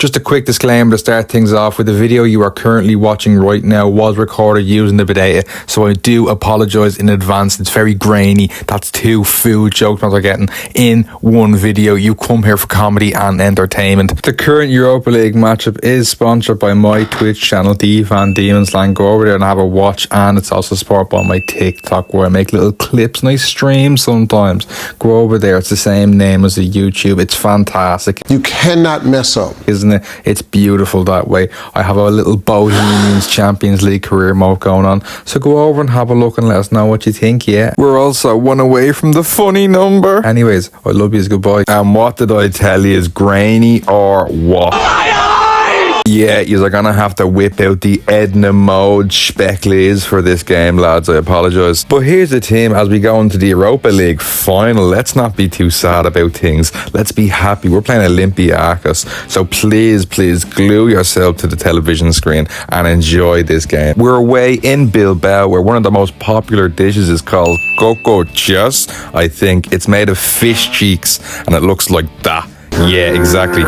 Just a quick disclaimer to start things off with: the video you are currently watching right now was recorded using the bidet, so I do apologise in advance. It's very grainy. That's 2 food jokes I'm getting in one video. You come here for comedy and entertainment. The current Europa League matchup is sponsored by my Twitch channel, TheVanDiemensLand. Go over there and have a watch, and it's also supported by my TikTok where I make little clips and I stream sometimes. Go over there. It's the same name as the YouTube. It's fantastic. You cannot mess up, isn't it? It's beautiful that way. I have a little Bohemians Champions League career mode going on, so go over and have a look and let us know what you think. Yeah, we're also 1 away from the funny number. Anyways, I love yous, goodbye. And what did I tell you? Is grainy or what? Yeah, you're gonna have to whip out the Edna mode specklies for this game, lads. I apologise. But here's the team as we go into the Europa League final. Let's not be too sad about things. Let's be happy. We're playing Olympiacos. So please glue yourself to the television screen and enjoy this game. We're away in Bilbao, where one of the most popular dishes is called cocochas. I think it's made of fish cheeks and it looks like that. Yeah, exactly.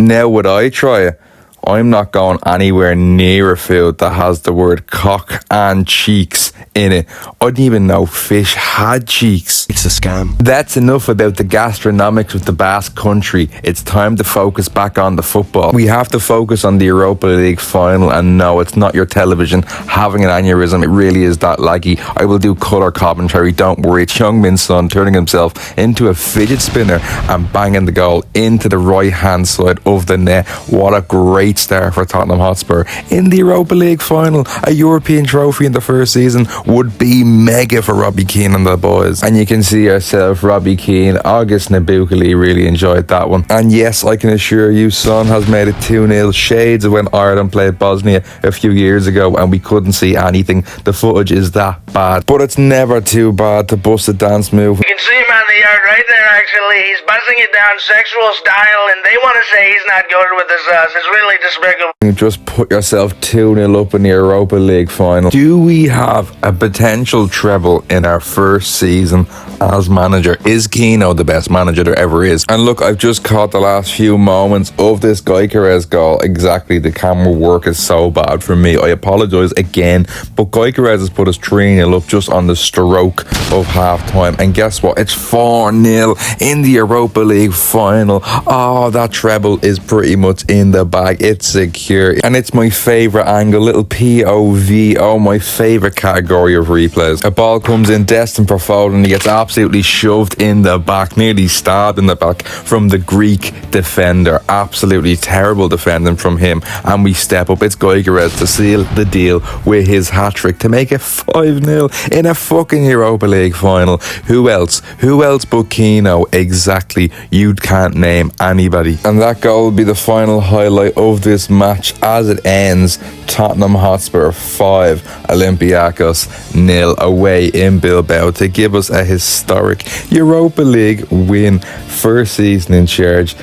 Now would I try it? I'm not going anywhere near a food that has the word cock and cheeks in it. I didn't even know fish had cheeks. It's a scam. That's enough about the gastronomics of the Basque country. It's time to focus back on the football. We have to focus on the Europa League final, and no, it's not your television having an aneurysm. It really is that laggy. I will do colour commentary, don't worry. It's Heung-min's son turning himself into a fidget spinner and banging the goal into the right hand side of the net. What a great start for Tottenham Hotspur in the Europa League final. A European trophy in the first season would be mega for Robbie Keane and the boys. And you can see yourself, Robbie Keane, August Nabukali really enjoyed that one. And yes, I can assure you, Son has made it 2-0, shades of when Ireland played Bosnia a few years ago and we couldn't see anything. The footage is that bad, but it's never too bad to bust a dance move. You can see him on the yard right there, actually. He's buzzing it down sexual style, and they want to say he's not good with his us. It's really despicable. You just put yourself 2-0 up in the Europa League final. Do we have a potential treble in our first season as manager? Is Keane the best manager there ever is? And look, I've just caught the last few moments of this Gyökeres goal. Exactly, the camera work is so bad for me. I apologise again, but Gyökeres has put us 3-0 up just on the stroke of half time. And guess what? It's 4-0 in the Europa League final. Oh, that treble is pretty much in the bag. It's secure. And it's my favourite angle, little POV. Oh, my favourite category of replays. A ball comes in destined for Foden. He gets absolutely shoved in the back, nearly stabbed in the back from the Greek defender. Absolutely terrible defending from him. And we step up. It's Gyökeres to seal the deal with his hat-trick to make it 5-0 in a fucking Europa League final. Who else? Who else but Keane? Exactly. You can't name anybody. And that goal will be the final highlight of this match as it ends. Tottenham Hotspur 5, Olympiacos 0 away in Bilbao to give us a historic Europa League win. First season in charge.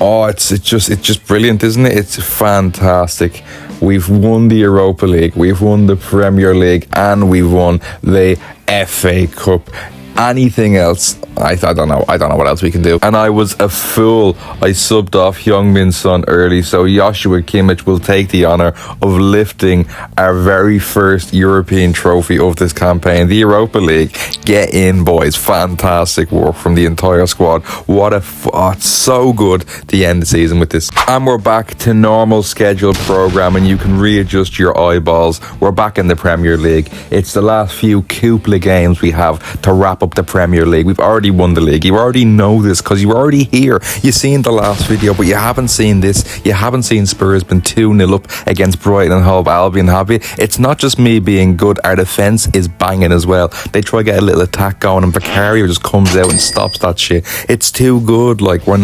Oh, it's just brilliant, isn't it? It's fantastic. We've won the Europa League, we've won the Premier League, and we've won the FA Cup. Anything else, I don't know what else we can do. And I was a fool. I subbed off Heung-min's son early, so Joshua Kimmich will take the honour of lifting our very first European trophy of this campaign, the Europa League. Get in, boys. Fantastic work from the entire squad. It's so good to end the season with this. And we're back to normal scheduled programming. You can readjust your eyeballs. We're back in the Premier League. It's the last few couple games we have to wrap up the Premier League. We've already won the league. You already know this because you were already here. You've seen the last video, but you haven't seen this. You haven't seen Spurs been 2-0 up against Brighton and Hove Albion, have you? It's not just me being good. Our defence is banging as well. They try to get a little attack going and Vicario just comes out and stops that shit. It's too good. Like, I'm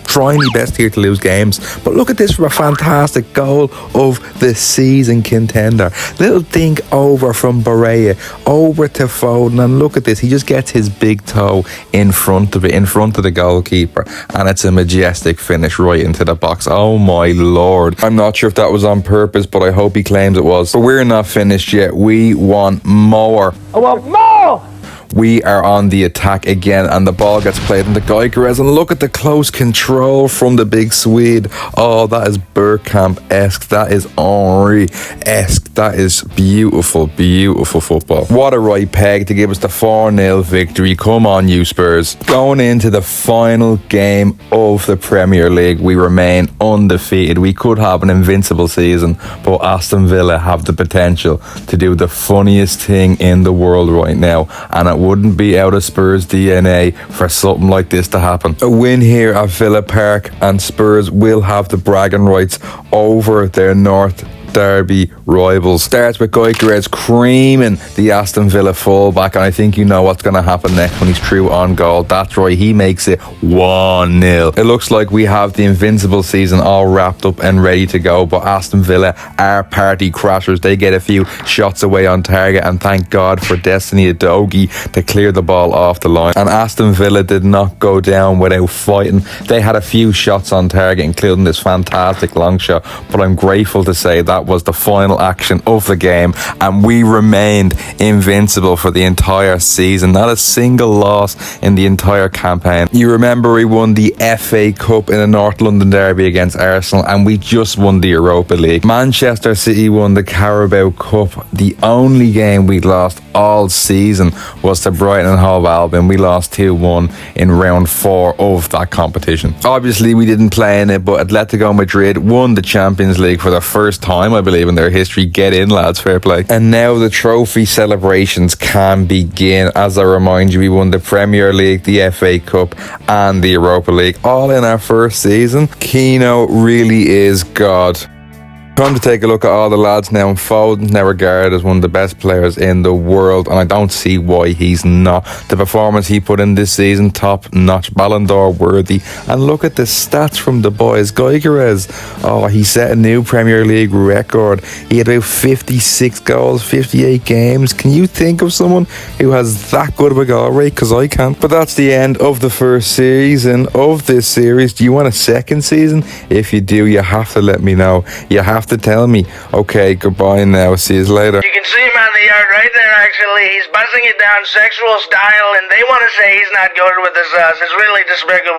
trying my best here to lose games, but look at this for a fantastic goal of the season contender. Little dink over from Barea over to Foden, and look at this, he just gets his big toe in front of the goalkeeper, and it's a majestic finish right into the box. Oh my lord, I'm not sure if that was on purpose, but I hope he claims it was. But we're not finished yet. We want more. I want more! we are on the attack again, and the ball gets played into Gyökeres, and look at the close control from the big Swede. Oh, that is Bergkamp-esque, that is Henry-esque, that is beautiful, beautiful football. What a right peg to give us the 4-0 victory. Come on, you Spurs. Going into the final game of the Premier League, we remain undefeated. We could have an invincible season, but Aston Villa have the potential to do the funniest thing in the world right now, and it wouldn't be out of Spurs DNA for something like this to happen. A win here at Villa Park and Spurs will have the bragging rights over their North Derby rivals. Starts with Gyökeres creaming the Aston Villa fullback, and I think you know what's going to happen next when he's through on goal. That's right, he makes it 1-0. It looks like we have the invincible season all wrapped up and ready to go, but Aston Villa are party crashers. They get a few shots away on target, and thank God for Destiny Udogie to clear the ball off the line. And Aston Villa did not go down without fighting. They had a few shots on target, including this fantastic long shot, but I'm grateful to say that was the final action of the game, and we remained invincible for the entire season. Not a single loss in the entire campaign. You remember we won the FA Cup in the North London Derby against Arsenal, and we just won the Europa League. Manchester City won the Carabao Cup. The only game we lost all season was to Brighton and Hove Albion. We lost 2-1 in round 4 of that competition. Obviously we didn't play in it, but Atletico Madrid won the Champions League for the first time, I believe, in their history. Get in, lads, fair play. And now the trophy celebrations can begin. As I remind you, we won the Premier League, the FA Cup and the Europa League, all in our first season. Keane really is God. Time to take a look at all the lads now. And Foden's now regarded as one of the best players in the world, and I don't see why he's not. The performance he put in this season, top notch, Ballon d'Or worthy. And look at the stats from the boys. Gyökeres, oh, he set a new Premier League record. He had about 56 goals, 58 games. Can you think of someone who has that good of a goal rate? Because I can't. But that's the end of the first season of this series. Do you want a second season? If you do, you have to let me know. You have to tell me. Okay, goodbye now. See you later. You can see him on the yard right there, actually. He's buzzing it down sexual style, and they want to say he's not good with this. It's really despicable.